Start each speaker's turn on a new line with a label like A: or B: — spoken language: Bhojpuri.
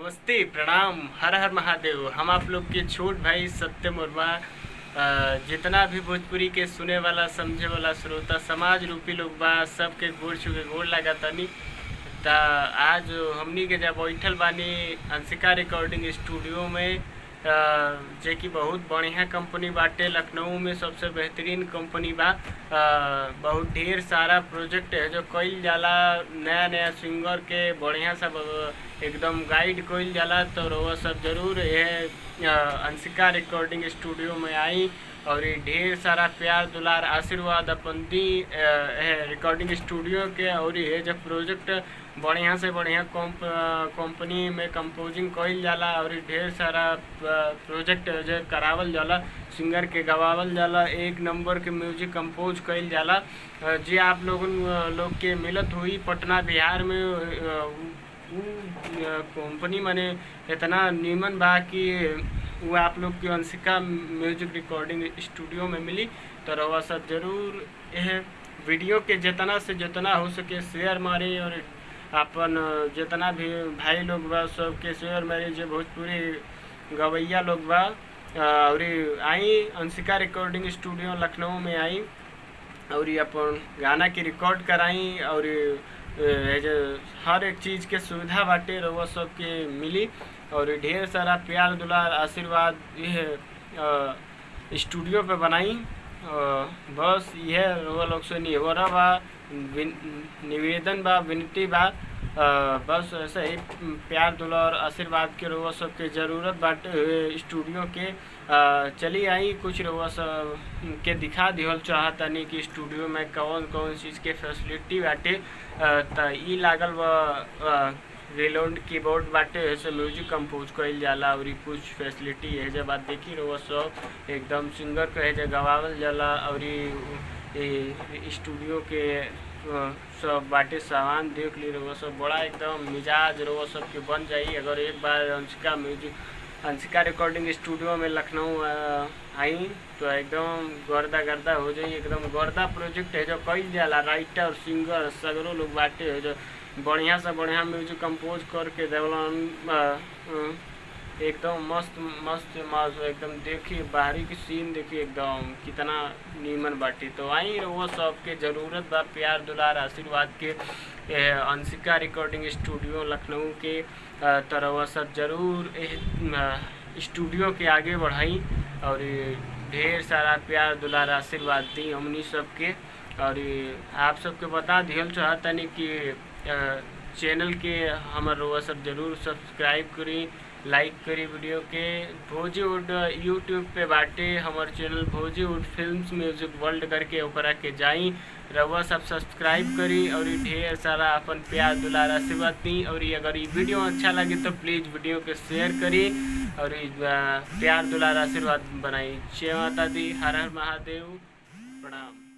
A: नमस्ते, प्रणाम, हर हर महादेव। हम आप लोग के छोट भाई सत्यम उर्मा जितना भी भोजपुरी के सुने वाला समझे वाला श्रोता समाज रूपी लोग बा, सबके गोड़ छुके गोड़ लगा तनी। ता आज हमनी के जब बैठल बानी अंशिका रिकॉर्डिंग स्टूडियो में, जे कि बहुत बढ़िया कंपनी बाटे, लखनऊ में सबसे बेहतरीन कंपनी बा। बहुत ढेर सारा प्रोजेक्ट है जो कईल जाला, नया नया सिंगर के बढ़िया सब एकदम गाइड कईल जाला। तो वो सब जरूर ये अंशिका रिकॉर्डिंग स्टूडियो में आई और ये ढेर सारा प्यार दुलार आशीर्वाद अपन दी रिकॉर्डिंग स्टूडियो के। और ये जब प्रोजेक्ट बढ़िया से बढ़िया कंपनी में कंपोजिंग कईल जाला और ढेर सारा प्रोजेक्ट जो करावल जाला, सिंगर के गवावल जाला, एक नंबर के म्यूजिक कंपोज कईल जाला। जी आप लोग के मिलत हुई पटना बिहार में कंपनी मने इतना नीमन बा कि वो आप लोग की अंशिका म्यूजिक रिकॉर्डिंग स्टूडियो में मिली। तो रवा सब जरूर यह वीडियो के जितना से जितना हो सके शेयर मारे और अपन जितना भी भाई लोग बा सबके शेयर मारे, जो भोजपुरी गवैया लोग बा। और आई अंशिका रिकॉर्डिंग स्टूडियो लखनऊ में आई और अपन गाना के रिकॉर्ड कराई और हर एक चीज़ के सुविधा बाटे रउआ सबके मिली। और ढेर सारा प्यार दुलार आशीर्वाद ये स्टूडियो पे बनाई। बस यह रउआ लोग से निहोरा बा, निवेदन बा, विनती बा। बस ऐसे ही प्यार दुलार आशीर्वाद के रउआ सबके ज़रूरत बाटे स्टूडियो के। चली आई कुछ रउआ सब के दिखा दिहल चाहतनी कि स्टूडियो में कौन कौन चीज़ के फैसिलिटी बाटे। तो ई लागल बा रिलोड कीबोर्ड बाटे, ऐसे म्यूजिक कंपोज कईल जाला और कुछ फैसिलिटी है जब बात देखी रउआ सब एकदम सिंगर के है गवावल जाला। और स्टूडियो के सब बाटे सामान देख ली रउआ सब, बड़ा एकदम मिजाज रउआ सब के बन जाई अगर एक बार अंशिका रिकॉर्डिंग स्टूडियो में लखनऊ आई तो एकदम गर्दा हो जाई। एकदम गर्दा प्रोजेक्ट है जो कईल जाला, राइटर सिंगर सगरो लोग बाटे है जो बढ़िया से बढ़िया म्यूजिक कंपोज करके देवलन एकदम मस्त मस्त मस्त एकदम देखिए बाहरी की सीन देखिए एकदम कितना नीमन बाटी। तो आई वो सबके ज़रूरत बा प्यार दुलार आशीर्वाद के अंशिका रिकॉर्डिंग स्टूडियो लखनऊ के। तरह सब जरूर स्टूडियो के आगे बढ़ाई और ढेर सारा प्यार दुलार आशीर्वाद दी हमनी सबके। और आप सबके बता दिहल चाहतनी कि चैनल के हमार रउआ सब जरूर सब्सक्राइब करी, लाइक करी वीडियो के। भोजीवुड यूट्यूब पे बाटे हमार चैनल भोजीवुड फिल्म्स म्यूजिक वर्ल्ड करके ओकरा के जाई, रउआ सब सब्सक्राइब करी और ढेर सारा अपन प्यार दुलार आशीर्वाद दी। और अगर ये वीडियो अच्छा लगे तो प्लीज़ वीडियो के शेयर करी और प्यार दुलार आशीर्वाद बनाई। जय माता दी, हर हर महादेव, प्रणाम।